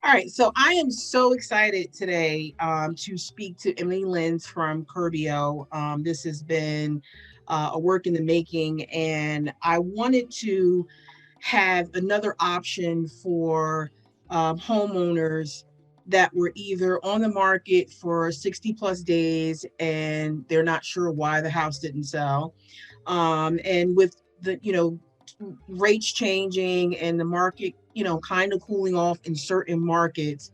All right, so I am so excited today to speak to Emily Lenz from Curbio. This has been a work in the making, and I wanted to have another option for homeowners that were either on the market for 60 plus days and they're not sure why the house didn't sell. And with the, rates changing and the market, kind of cooling off in certain markets,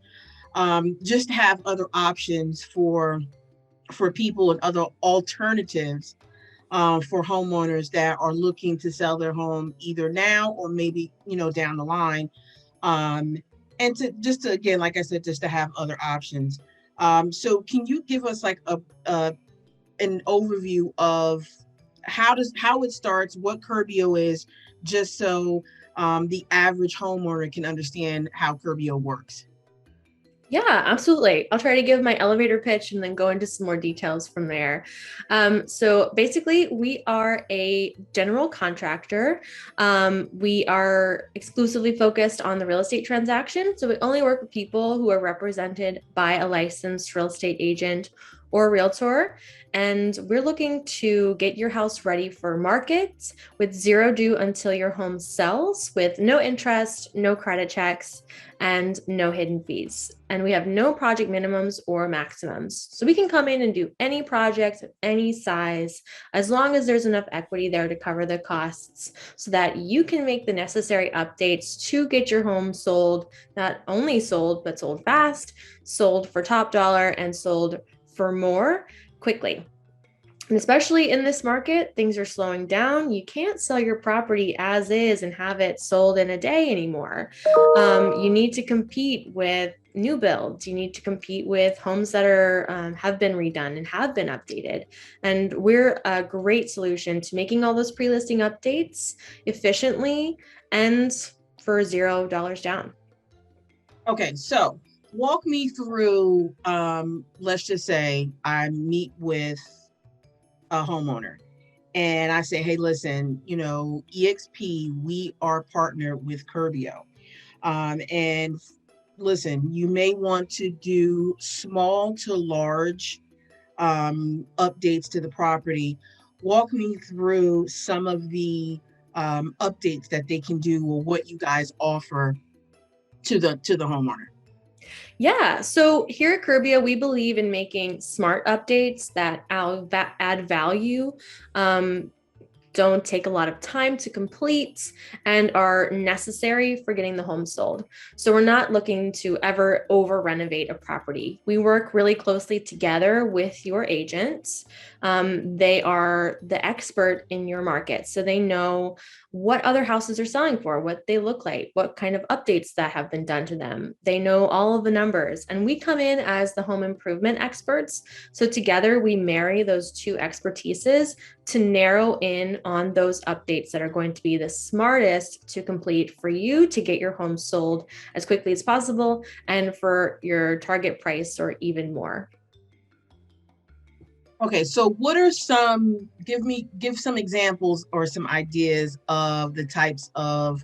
just have other options for people and other alternatives for homeowners that are looking to sell their home either now or maybe down the line, um, and to just to, again, like I said, just to have other options. So can you give us like a an overview of how it starts, what Curbio is, just so the average homeowner can understand how Curbio works? Yeah, absolutely. I'll try to give my elevator pitch and then go into some more details from there. So basically, we are a general contractor. We are exclusively focused on the real estate transaction. So we only work with people who are represented by a licensed real estate agent or realtor. And we're looking to get your house ready for market with zero due until your home sells, with no interest, no credit checks, and no hidden fees. And we have no project minimums or maximums. So we can come in and do any project of any size as long as there's enough equity there to cover the costs so that you can make the necessary updates to get your home sold, not only sold, but sold fast, sold for top dollar, and sold for more quickly. And especially in this market, things are slowing down. You can't sell your property as is and have it sold in a day anymore. You need to compete with new builds. You need to compete with homes that are have been redone and have been updated. And we're a great solution to making all those pre-listing updates efficiently and for $0 down. Okay, so walk me through, let's just say I meet with a homeowner and I say, hey, listen, EXP, we are partnered with Curbio. And listen, you may want to do small to large updates to the property. Walk me through some of the updates that they can do or what you guys offer to the homeowner. Yeah. So here at Curbia, we believe in making smart updates that add value, um, don't take a lot of time to complete, and are necessary for getting the home sold. So we're not looking to ever over renovate a property. We work really closely together with your agents. They are the expert in your market. So they know what other houses are selling for, what they look like, what kind of updates that have been done to them. They know all of the numbers. And we come in as the home improvement experts. So together we marry those two expertises to narrow in on those updates that are going to be the smartest to complete for you to get your home sold as quickly as possible and for your target price or even more. Okay, so what are give some examples or some ideas of the types of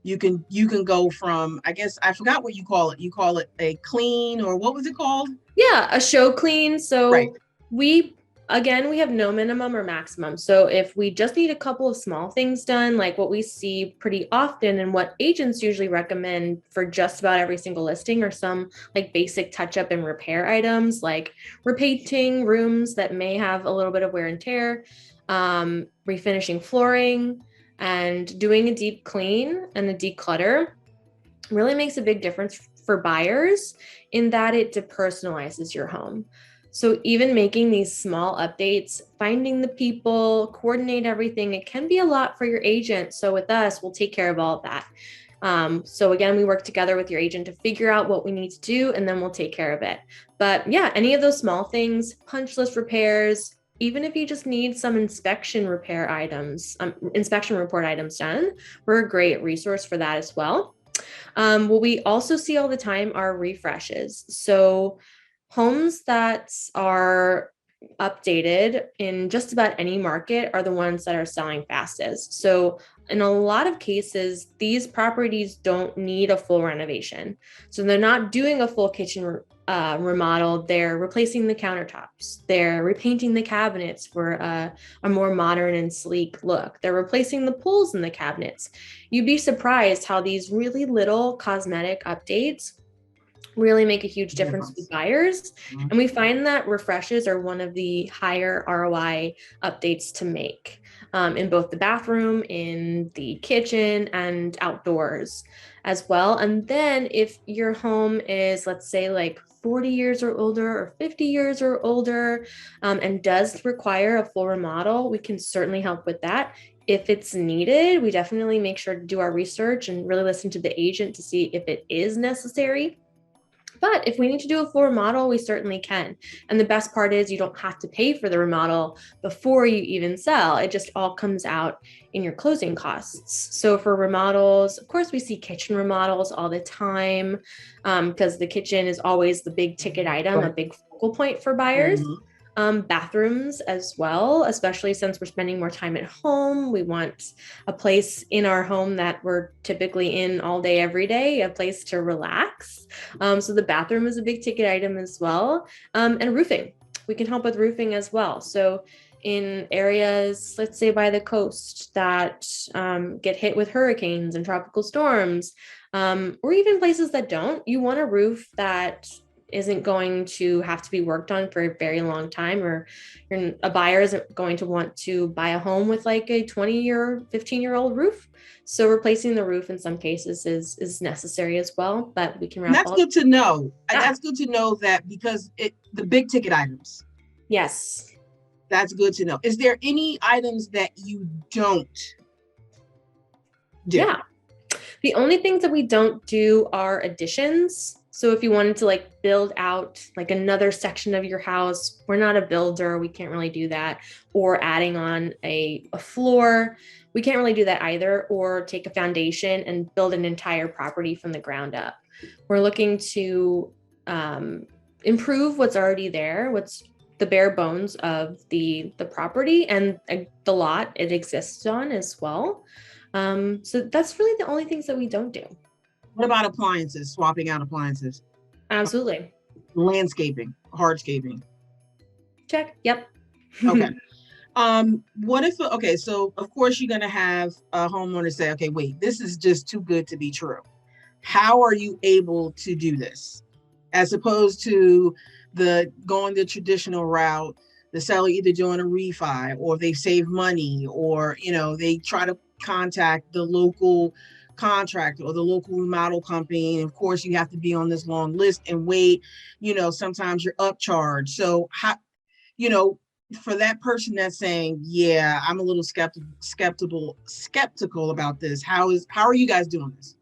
you can go from, I guess I forgot what you call it. You call it a clean, or what was it called? Yeah, a show clean. Right. So we again we have no minimum or maximum. So if we just need a couple of small things done, like what we see pretty often and what agents usually recommend for just about every single listing, are some like basic touch up and repair items like repainting rooms that may have a little bit of wear and tear, refinishing flooring, and doing a deep clean and a declutter really makes a big difference for buyers in that it depersonalizes your home. So even making these small updates, finding the people, coordinate everything, it can be a lot for your agent. So with us, we'll take care of all of that. So again, we work together with your agent to figure out what we need to do, and then we'll take care of it. But yeah, any of those small things, punch list repairs, even if you just need some inspection repair items, inspection report items done, we're a great resource for that as well. What we also see all the time are refreshes. So homes that are updated in just about any market are the ones that are selling fastest. So in a lot of cases, these properties don't need a full renovation. So they're not doing a full kitchen remodel. They're replacing the countertops. They're repainting the cabinets for a more modern and sleek look. They're replacing the pools in the cabinets. You'd be surprised how these really little cosmetic updates really make a huge difference with Difference. buyers. Mhm. And we find that refreshes are one of the higher ROI updates to make in both the bathroom, in the kitchen, and outdoors as well. And then if your home is, let's say, like 40 years or older or 50 years or older and does require a full remodel, we can certainly help with that. If it's needed, we definitely make sure to do our research and really listen to the agent to see if it is necessary. But if we need to do a full remodel, we certainly can. And the best part is you don't have to pay for the remodel before you even sell. It just all comes out in your closing costs. So for remodels, of course, we see kitchen remodels all the time because the kitchen is always the big ticket item, a Right. big focal point for buyers. Mhm. Bathrooms as well, especially since we're spending more time at home. We want a place in our home that we're typically in all day, every day, a place to relax. So the bathroom is a big ticket item as well. And roofing, we can help with roofing as well. So in areas, let's say by the coast, that get hit with hurricanes and tropical storms, or even places that don't, you want a roof that isn't going to have to be worked on for a very long time, or a buyer isn't going to want to buy a home with like a 20-year, 15-year-old roof. So replacing the roof in some cases is necessary as well, but we can And wrap that's all good to know. that. That's good to know that because the big ticket items. Yes. That's good to know. Is there any items that you don't do? Yeah. The only things that we don't do are additions. So if you wanted to like build out like another section of your house, we're not a builder, we can't really do that. Or adding on a floor, we can't really do that either. Or take a foundation and build an entire property from the ground up. We're looking to improve what's already there, what's the bare bones of the property and the lot it exists on as well. So that's really the only things that we don't do. What about appliances? Swapping out appliances, Absolutely. landscaping, hardscaping. Check. Yep. Okay. What if, okay, so of course you're going to have a homeowner say, okay, wait, this is just too good to be true. How are you able to do this? As opposed to the going the traditional route, the seller either doing a refi or they save money or, they try to contact the local contractor or the local remodel company. And of course you have to be on this long list and wait, sometimes you're upcharged. So how, you know, for that person that's saying, yeah, I'm a little skeptical about this. How are you guys doing this?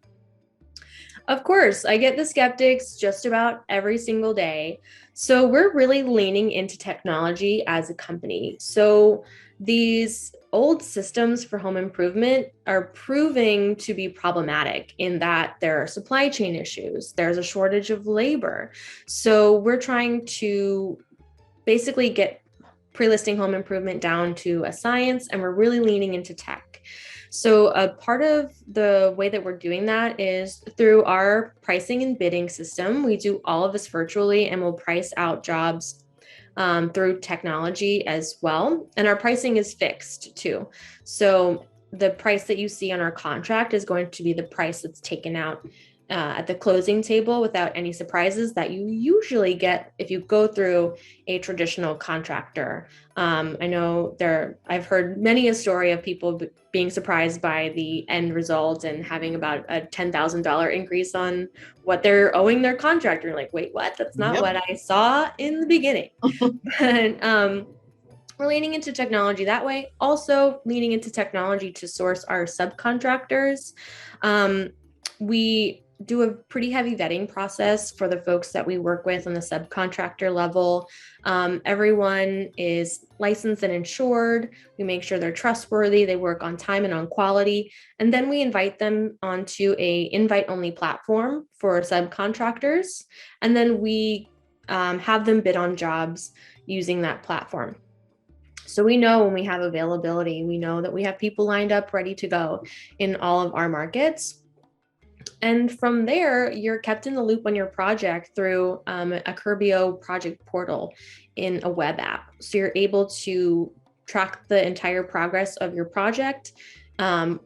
Of course, I get the skeptics just about every single day. So we're really leaning into technology as a company. So these old systems for home improvement are proving to be problematic in that there are supply chain issues, there's a shortage of labor. So we're trying to basically get pre-listing home improvement down to a science, and we're really leaning into tech. So a part of the way that we're doing that is through our pricing and bidding system. We do all of this virtually, and we'll price out jobs through technology as well. And our pricing is fixed too. So the price that you see on our contract is going to be the price that's taken out at the closing table without any surprises that you usually get if you go through a traditional contractor. I know I've heard many a story of people being surprised by the end result and having about a $10,000 increase on what they're owing their contractor. Like, wait, what? That's not Yep. what I saw in the beginning. And we're leaning into technology that way. Also, leaning into technology to source our subcontractors. We do a pretty heavy vetting process for the folks that we work with on the subcontractor level. Everyone is licensed and insured. We make sure they're trustworthy, they work on time and on quality, and then we invite them onto a invite-only platform for subcontractors. And then we have them bid on jobs using that platform. So we know when we have availability, we know that we have people lined up ready to go in all of our markets. And from there, you're kept in the loop on your project through a Curbio project portal in a web app. So you're able to track the entire progress of your project um,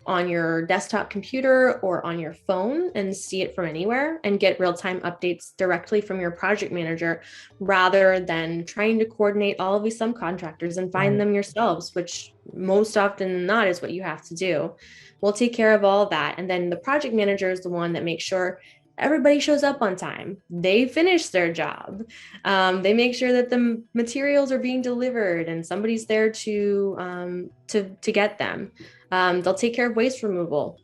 on your desktop computer or on your phone and see it from anywhere and get real-time updates directly from your project manager rather than trying to coordinate all of these subcontractors and find Right. them yourselves, which most often than not is what you have to do. We'll take care of all of that. And then the project manager is the one that makes sure everybody shows up on time. They finish their job. They make sure that the materials are being delivered and somebody's there to get them. They'll take care of waste removal,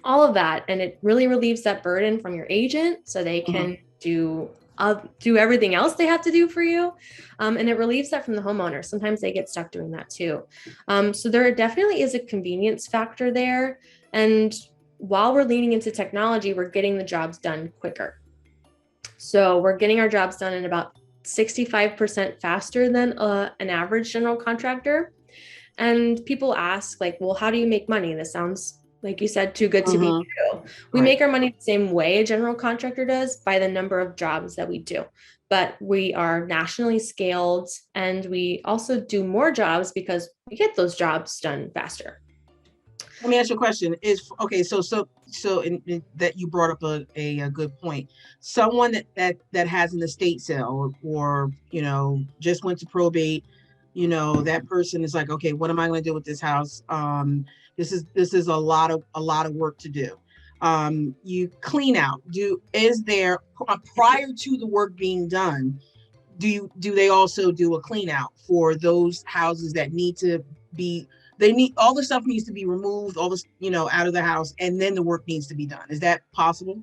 all of that, and it really relieves that burden from your agent, so they Mhm. can do everything else they have to do for you, and it relieves that from the homeowner. Sometimes they get stuck doing that too. So there definitely is a convenience factor there, and while we're leaning into technology, we're getting the jobs done quicker. So we're getting our jobs done in about 65% faster than an average general contractor. And people ask, like, well, how do you make money? This sounds, like you said, too good to be Mhm. true. We Right. make our money the same way a general contractor does, by the number of jobs that we do. But we are nationally scaled and we also do more jobs because we get those jobs done faster. Let me ask you a question. Is okay. That you brought up a good point. Someone that has an estate sale, or just went to probate. That person is like, okay, what am I going to do with this house? This is a lot of work to do. You clean out. Is there prior to the work being done? Do they also do a clean out for those houses that need to be, they need, all the stuff needs to be removed, all this, out of the house, and then the work needs to be done? Is that possible?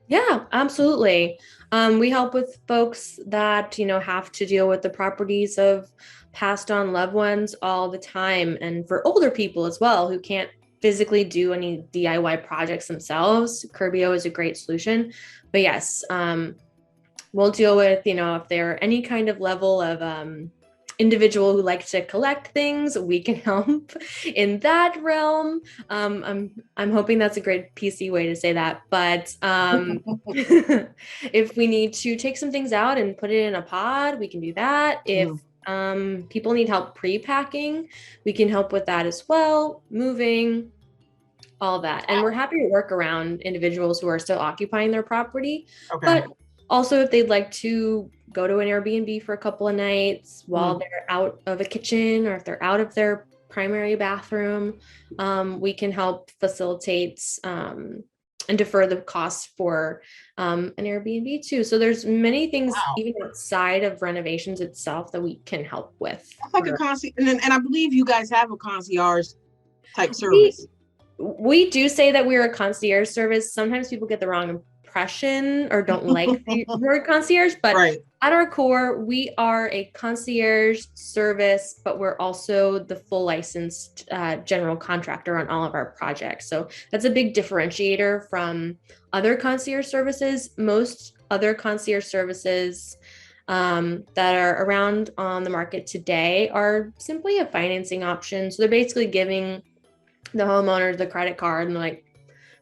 Yeah, absolutely. We help with folks that, have to deal with the properties of passed on loved ones all the time. And for older people as well who can't physically do any DIY projects themselves, Curbio is a great solution. But yes, we'll deal with, if they're any kind of level of individual who likes to collect things, we can help in that realm. I'm hoping that's a great PC way to say that, but if we need to take some things out and put it in a pod, we can do that. If Mhm. people need help pre-packing, we can help with that as well, moving, all that. And we're happy to work around individuals who are still occupying their property, Okay. but also if they'd like to go to an Airbnb for a couple of nights while Mhm. they're out of a kitchen or if they're out of their primary bathroom, we can help facilitate and defer the cost for an Airbnb too. So there's many things Wow. even outside of renovations itself that we can help with. That's like a concierge, and I believe you guys have a concierge type We service. we do say that we're a concierge service. Sometimes people get the wrong impression or don't like the word concierge, but Right. at our core, we are a concierge service, but we're also the full licensed general contractor on all of our projects. So that's a big differentiator from other concierge services. Most other concierge services that are around on the market today are simply a financing option. So they're basically giving the homeowner the credit card and like,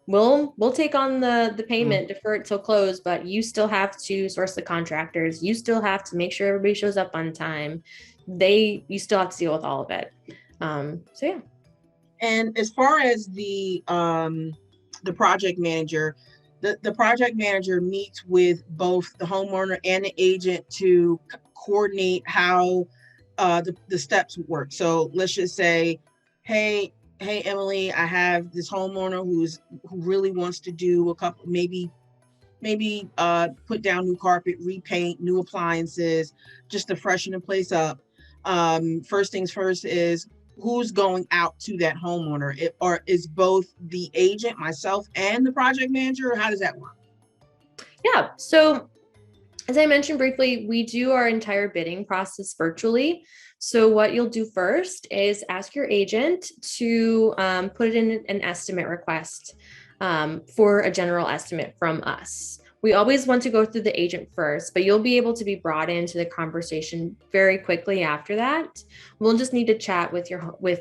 we'll take on the Mhm. payment, defer it till close, but you still have to source the contractors, you still have to make sure everybody shows up on time, you still have to deal with all of it. So yeah. And as far as the project manager, the project manager meets with both the homeowner and the agent to coordinate how the steps work. So let's just say, hey Emily, I have this homeowner who really wants to do a couple, maybe put down new carpet, repaint, new appliances, just to freshen the place up. First things first is, who's going out to that homeowner? Or is both the agent, myself, and the project manager? Or how does that work? Yeah, so as I mentioned briefly, we do our entire bidding process virtually. So what you'll do first is ask your agent to put in an estimate request for a general estimate from us. We always want to go through the agent first, but you'll be able to be brought into the conversation very quickly after that. We'll just need to chat with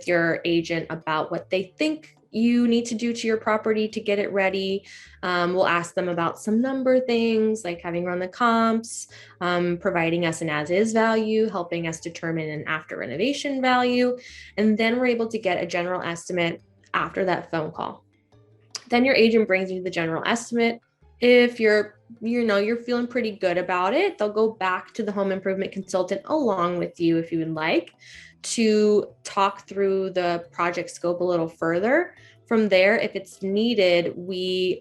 your agent about what they think you need to do to your property to get it ready. We'll ask them about some number things like having run the comps, providing us an as-is value, helping us determine an after renovation value, and then we're able to get a general estimate after that phone call. Then your agent brings you the general estimate. If you're feeling pretty good about it, they'll go back to the home improvement consultant along with you if you would like to talk through the project scope a little further. From there, if it's needed, we'll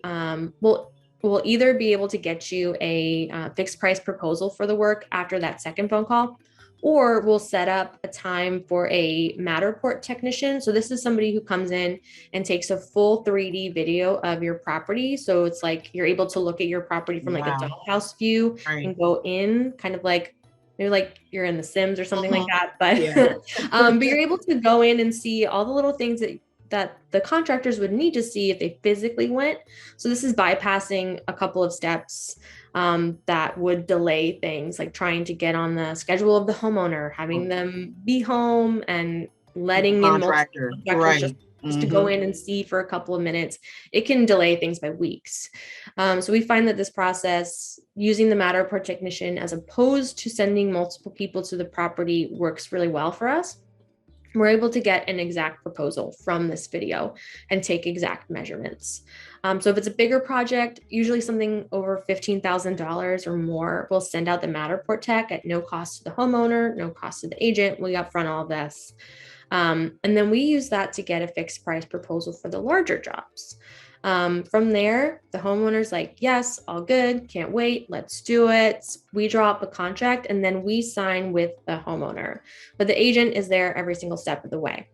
either be able to get you a fixed price proposal for the work after that second phone call, or we'll set up a time for a Matterport technician. So this is somebody who comes in and takes a full 3D video of your property. So it's like you're able to look at your property from like a Wow. dollhouse view Right. and go in kind of like maybe like you're in The Sims or something like Mhm. that. But Yeah. but you're able to go in and see all the little things that the contractors would need to see if they physically went. So this is bypassing a couple of steps that would delay things like trying to get on the schedule of the homeowner, having them be home and With the letting in multiple contractor. contractors Right. just to go Hmm. in and see for a couple of minutes. It can delay things by weeks. So we find that this process, using the Matterport technician as opposed to sending multiple people to the property, works really well for us. We're able to get an exact proposal from this video and take exact measurements. So if it's a bigger project, usually something over $15,000 or more, we'll send out the Matterport tech at no cost to the homeowner, no cost to the agent. We upfront all of this. And then we use that to get a fixed price proposal for the larger jobs. From there, the homeowner's like, yes, all good, can't wait, let's do it. We draw up a contract and then we sign with the homeowner, but the agent is there every single step of the way.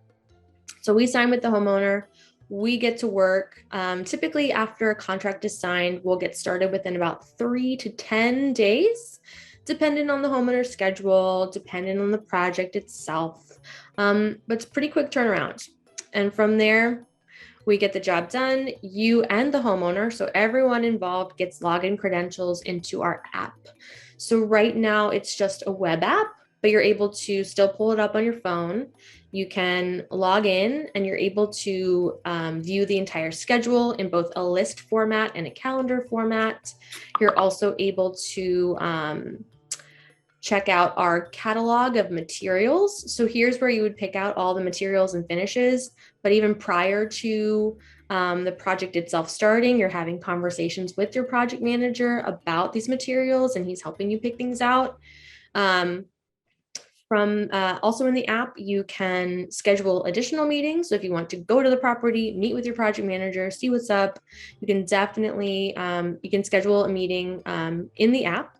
So we sign with the homeowner, we get to work. Typically, after a contract is signed, we'll get started within about 3 to 10 days, depending on the homeowner's schedule, depending on the project itself. But it's pretty quick turnaround. And from there, we get the job done, you and the homeowner. So everyone involved gets login credentials into our app. So right now it's just a web app, but you're able to still pull it up on your phone. You can log in and you're able to view the entire schedule in both a list format and a calendar format. You're also able to check out our catalog of materials. So here's where you would pick out all the materials and finishes. But even prior to the project itself starting, you're having conversations with your project manager about these materials, and he's helping you pick things out. From also in the app, you can schedule additional meetings. So if you want to go to the property, meet with your project manager, see what's up, you can definitely you can schedule a meeting in the app.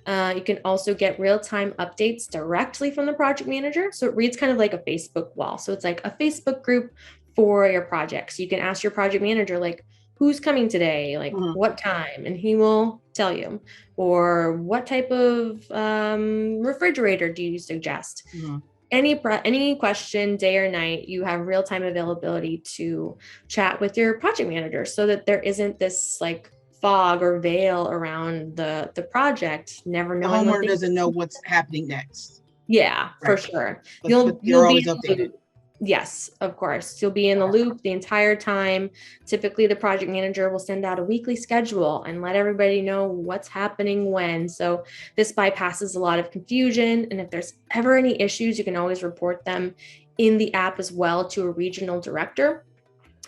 You can also get real-time updates directly from the project manager. So it reads kind of like a Facebook wall. So it's like a Facebook group for your project. So you can ask your project manager, like, who's coming today? Like, Hmm. what time? And he will tell you. Or what type of refrigerator do you suggest? Hmm. Any question, day or night, you have real-time availability to chat with your project manager so that there isn't this like fog or veil around the project, never The knowing when homeowner things. doesn't know what's happening next. Yeah, for Right. sure. But You'll you're be always in the updated. loop. Yes, of course. You'll be in the Okay. loop the entire time. Typically, the project manager will send out a weekly schedule and let everybody know what's happening when. So this bypasses a lot of confusion. And if there's ever any issues, you can always report them in the app as well to a regional director.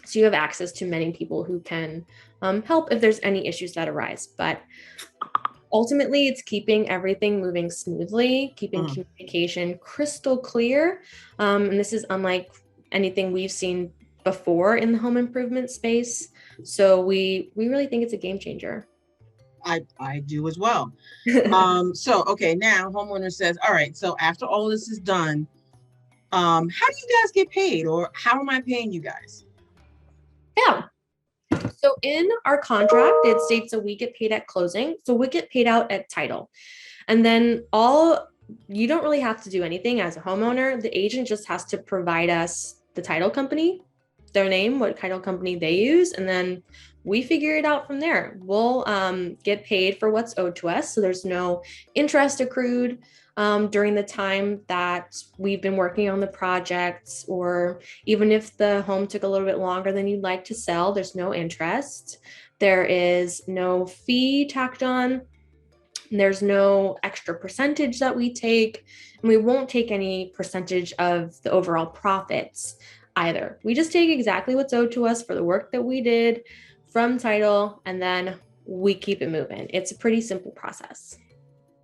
So you have access to many people who can help if there's any issues that arise. But ultimately, it's keeping everything moving smoothly, keeping Mhm. communication crystal clear. And this is unlike anything we've seen before in the home improvement space. So we really think it's a game changer. I do as well. So okay, now homeowner says, all right, so after all this is done, how do you guys get paid, or how am I paying you guys? Yeah. So in our contract, it states that we get paid at closing. So we get paid out at title. And then you don't really have to do anything as a homeowner. The agent just has to provide us the title company. their name, what title company they use, and then we figure it out from there. We'll get paid for what's owed to us. So there's no interest accrued during the time that we've been working on the projects, or even if the home took a little bit longer than you'd like to sell, there's no interest. There is no fee tacked on. There's no extra percentage that we take, and we won't take any percentage of the overall profits either. We just take exactly what's owed to us for the work that we did from title, and then we keep it moving. It's a pretty simple process.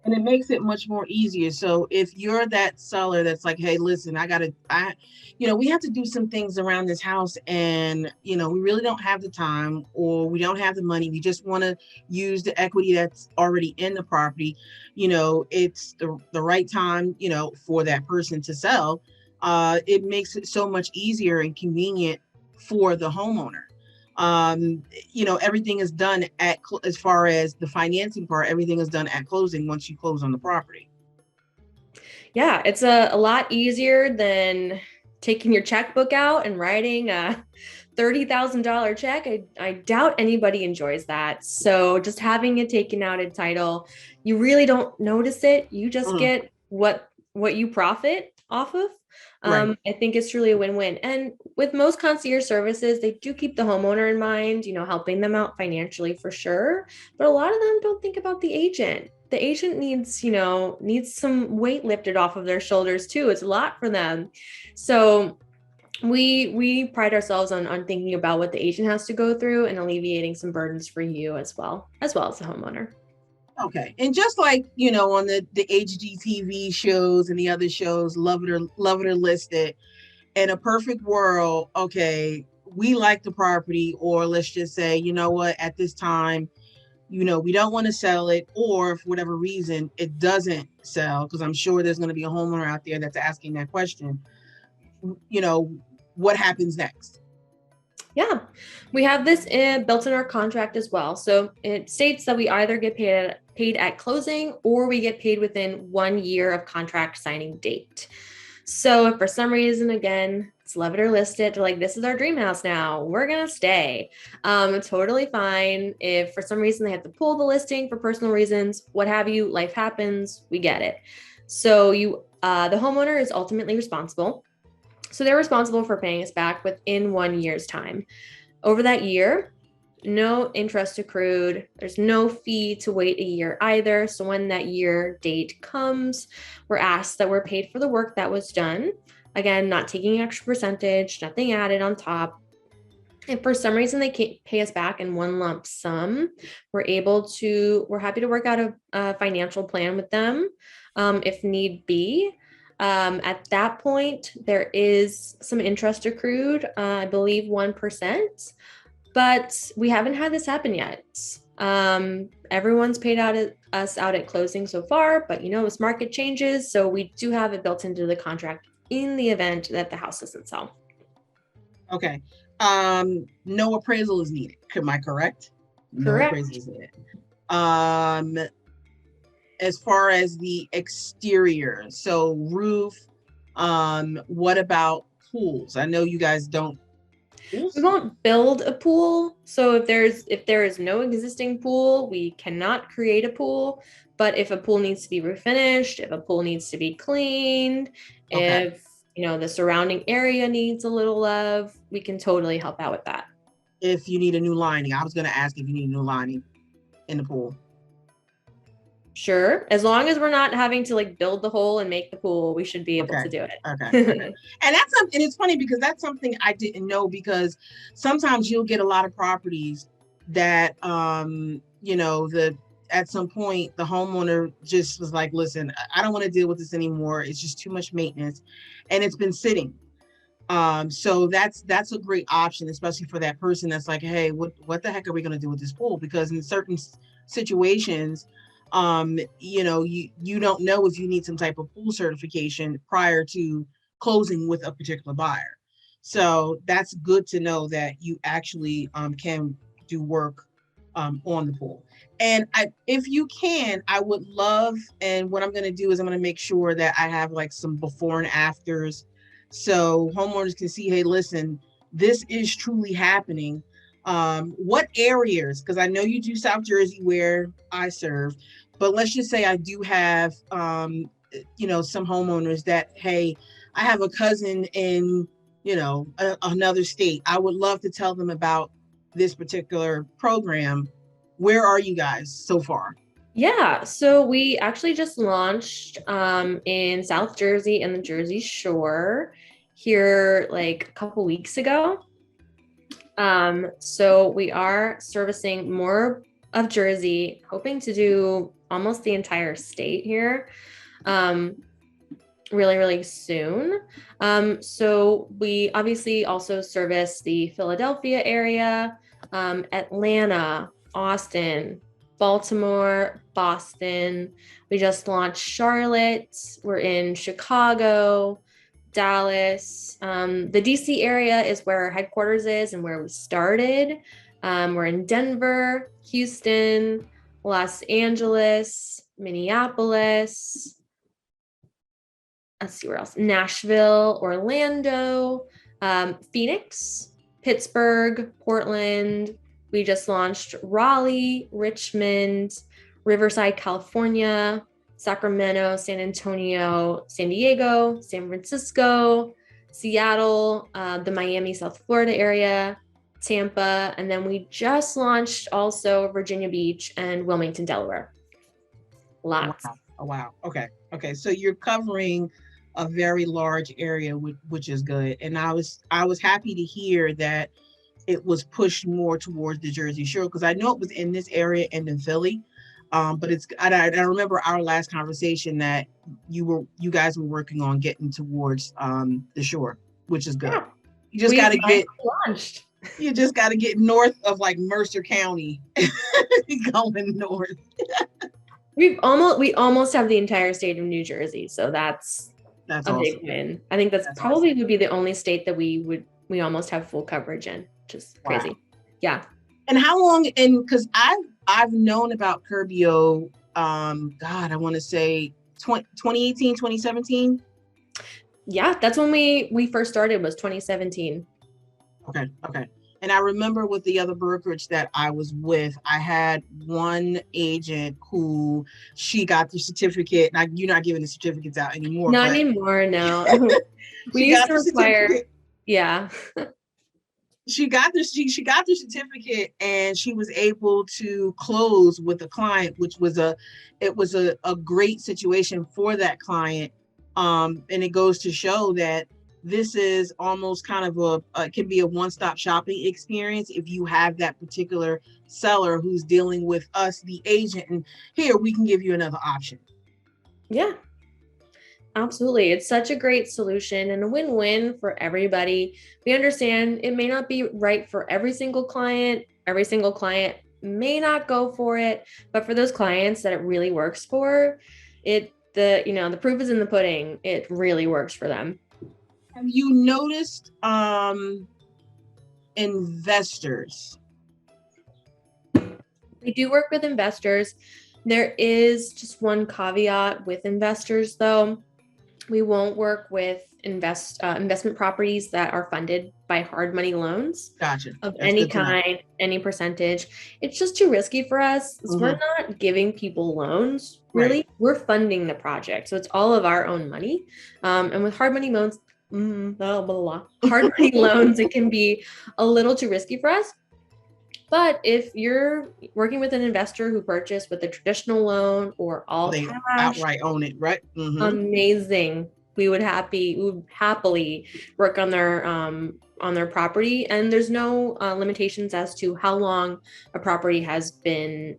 And it makes it much more easier. So if you're that seller that's like, hey, listen, we have to do some things around this house, and we really don't have the time, or we don't have the money. We just want to use the equity that's already in the property. It's the right time, for that person to sell. It makes it so much easier and convenient for the homeowner. Everything is done as far as the financing part, everything is done at closing once you close on the property. Yeah, it's a lot easier than taking your checkbook out and writing a $30,000 check. I doubt anybody enjoys that. So just having it taken out in title, you really don't notice it. You just get what you profit off of. Right. I think it's truly a win-win. And with most concierge services, they do keep the homeowner in mind, helping them out financially for sure. But a lot of them don't think about the agent. The agent needs some weight lifted off of their shoulders too. It's a lot for them. So we pride ourselves on thinking about what the agent has to go through and alleviating some burdens for you as well as the homeowner. Okay. And just like, on the HGTV shows and the other shows, love it or list it. In a perfect world, okay, we like the property, or let's just say, you know what, at this time, we don't want to sell it, or for whatever reason, it doesn't sell, because I'm sure there's going to be a homeowner out there that's asking that question. What happens next? Yeah, we have this built in our contract as well. So it states that we either get paid at closing, or we get paid within 1 year of contract signing date. So if for some reason, again, it's love it or list it, like, this is our dream house now, we're going to stay. Totally fine. If for some reason they have to pull the listing for personal reasons, what have you, life happens, we get it. So the homeowner is ultimately responsible. So they're responsible for paying us back within 1 year's time. Over that year, no interest accrued. There's no fee to wait a year either. So when that year date comes, we're asked that we're paid for the work that was done. Again, not taking extra percentage, nothing added on top. If for some reason they can't pay us back in one lump sum, we're happy to work out a financial plan with them if need be. At that point, there is some interest accrued, I believe 1%, but we haven't had this happen yet. Everyone's paid us out at closing so far, but this market changes, so we do have it built into the contract in the event that the house doesn't sell. Okay. No appraisal is needed. Am I correct? No appraisal is needed. As far as the exterior, so roof, what about pools? I know you guys don't. We won't build a pool. So if there is no existing pool, we cannot create a pool. But if a pool needs to be refinished, if a pool needs to be cleaned, if the surrounding area needs a little love, we can totally help out with that. If you need a new lining, I was going to ask if you need a new lining in the pool. Sure. As long as we're not having to build the hole and make the pool, we should be able to do it. Okay. And it's funny because that's something I didn't know, because sometimes you'll get a lot of properties that, at some point the homeowner just was like, listen, I don't want to deal with this anymore. It's just too much maintenance, and it's been sitting. So that's a great option, especially for that person that's like, hey, what the heck are we going to do with this pool? Because in certain situations, you don't know if you need some type of pool certification prior to closing with a particular buyer. So that's good to know that you actually can do work on the pool. And if you can, I would love, and what I'm going to do is I'm going to make sure that I have some before and afters, so homeowners can see, hey, listen, this is truly happening. What areas, because I know you do South Jersey where I serve, but let's just say I do have, some homeowners that, hey, I have a cousin in, another state. I would love to tell them about this particular program. Where are you guys so far? Yeah, so we actually just launched in South Jersey and the Jersey Shore here like a couple weeks ago. So we are servicing more of Jersey, hoping to do almost the entire state here um, really, really soon. So we obviously also service the Philadelphia area, Atlanta, Austin, Baltimore, Boston. We just launched Charlotte. We're in Chicago, Dallas. The DC area is where our headquarters is and where we started. We're in Denver, Houston, Los Angeles, Minneapolis. Let's see where else. Nashville, Orlando, Phoenix, Pittsburgh, Portland. We just launched Raleigh, Richmond, Riverside, California, Sacramento, San Antonio, San Diego, San Francisco, Seattle, the Miami, South Florida area, Tampa, and then we just launched also Virginia Beach and Wilmington, Delaware. Lots. Wow. Oh, wow. Okay. Okay. So you're covering a very large area, which is good. And I was happy to hear that it was pushed more towards the Jersey Shore, because I know it was in this area and in Philly. But I remember our last conversation that you guys were working on getting towards the shore, which is good. Yeah, You just we got to finally get launched. you just got to get north of like Mercer County, going north. We almost have the entire state of New Jersey, so that's That's a big awesome. win. I think that's That's awesome. probably would be the only state that we almost have full coverage in, which is Wow. crazy. Yeah. And how long? And because I've known about Curbio, God, I want to say 2018, 2017. Yeah, that's when we first started was 2017. Okay, okay. And I remember with the other brokerage that I was with, I had one agent who she got the certificate. Now you're not giving the certificates out anymore, Not but anymore, no. We she used got to the require, certificate. yeah. She got the certificate, and she was able to close with the client, which was a great situation for that client. And it goes to show that this is almost kind of can be a one-stop shopping experience if you have that particular seller who's dealing with us, the agent, and here we can give you another option. Yeah, absolutely. It's such a great solution and a win-win for everybody. We understand it may not be right for every single client. Every single client may not go for it, but for those clients that it really works for, the proof is in the pudding. It really works for them. Have you noticed investors? We do work with investors. There is just one caveat with investors, though. We won't work with investment properties that are funded by hard money loans Gotcha. of That's any good to know. kind, any percentage. It's just too risky for us. We're Hmm. not giving people loans, Right. really. We're funding the project. So it's all of our own money. And with hard money loans, blah, blah, blah. Hard money loans, it can be a little too risky for us. But if you're working with an investor who purchased with a traditional loan or all They cash, outright own it, right? Hmm. amazing. We would happily work on their property, and there's no limitations as to how long a property has been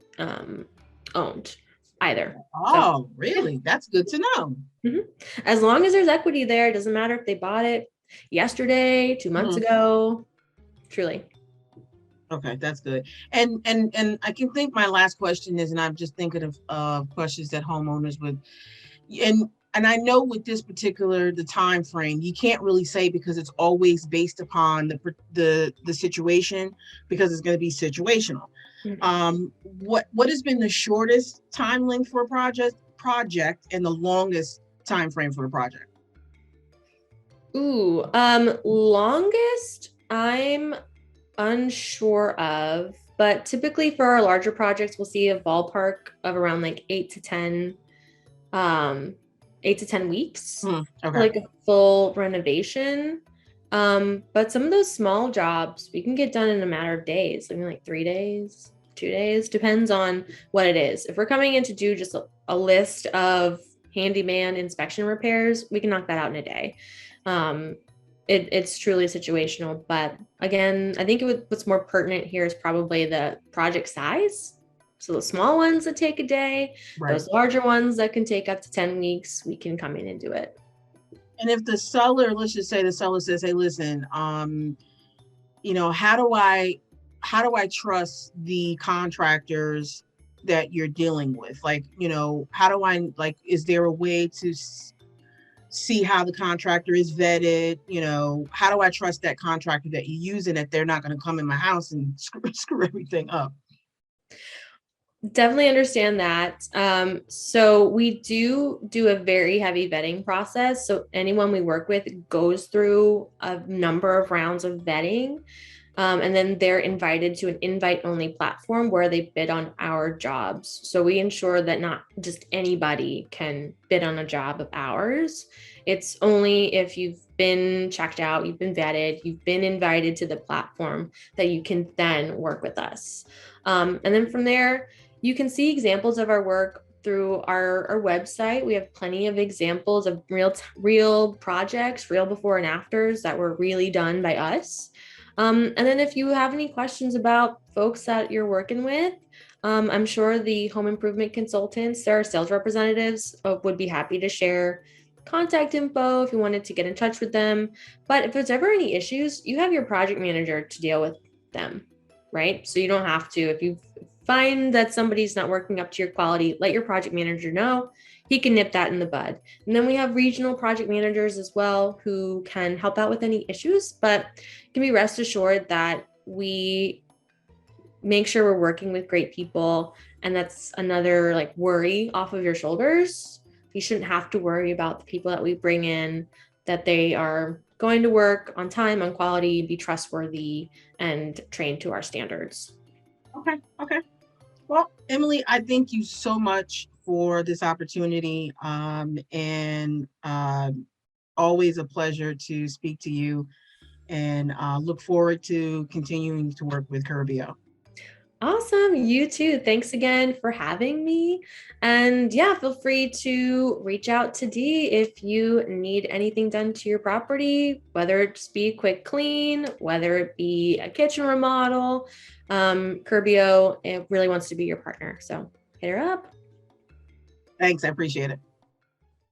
owned either. So Oh, yeah. really? That's good to know. Mhm. As long as there's equity there, it doesn't matter if they bought it yesterday, 2 months Mhm. ago. Truly. Okay, that's good. And I can think my last question is, and I'm just thinking of questions that homeowners would, and I know with this particular the time frame, you can't really say because it's always based upon the situation, because it's going to be situational. Mhm. What has been the shortest time length for a project and the longest time frame for a project? Ooh, longest I'm unsure of, but typically for our larger projects, we'll see a ballpark of around like um, 8 to 10 weeks for Okay. like a full renovation. But some of those small jobs we can get done in a matter of days, I mean like 3 days, 2 days, depends on what it is. If we're coming in to do just a list of handyman inspection repairs, we can knock that out in a day. Um, it's truly situational, but again, I think what's more pertinent here is probably the project size. So the small ones that take a day, Right. those larger ones that can take up to 10 weeks, we can come in and do it. And if the seller, let's just say the seller says, "Hey, listen, how do I trust the contractors that you're dealing with? Like, how do I like? Is there a way to see how the contractor is vetted? How do I trust that contractor that you're using that they're not going to come in my house and screw everything up?" Definitely understand that. So we do a very heavy vetting process. So anyone we work with goes through a number of rounds of vetting. And then they're invited to an invite only platform where they bid on our jobs. So we ensure that not just anybody can bid on a job of ours. It's only if you've been checked out, you've been vetted, you've been invited to the platform that you can then work with us. And then from there, you can see examples of our work through our website. We have plenty of examples of real projects, real before and afters that were really done by us. And then if you have any questions about folks that you're working with, I'm sure the home improvement consultants, their sales representatives would be happy to share contact info if you wanted to get in touch with them. But if there's ever any issues, you have your project manager to deal with them, right? So you don't have to. If you find that somebody's not working up to your quality, let your project manager know. He can nip that in the bud. And then we have regional project managers as well who can help out with any issues, but can be rest assured that we make sure we're working with great people. And that's another like worry off of your shoulders. You shouldn't have to worry about the people that we bring in, that they are going to work on time, on quality, be trustworthy, and trained to our standards. Okay. Okay. Well, Emily, I thank you so much for this opportunity. And always a pleasure to speak to you, and look forward to continuing to work with Curbio. Awesome. You too. Thanks again for having me. And yeah, feel free to reach out to Dee if you need anything done to your property, whether it just be a quick clean, whether it be a kitchen remodel. Curbio, it really wants to be your partner. So hit her up. Thanks. I appreciate it.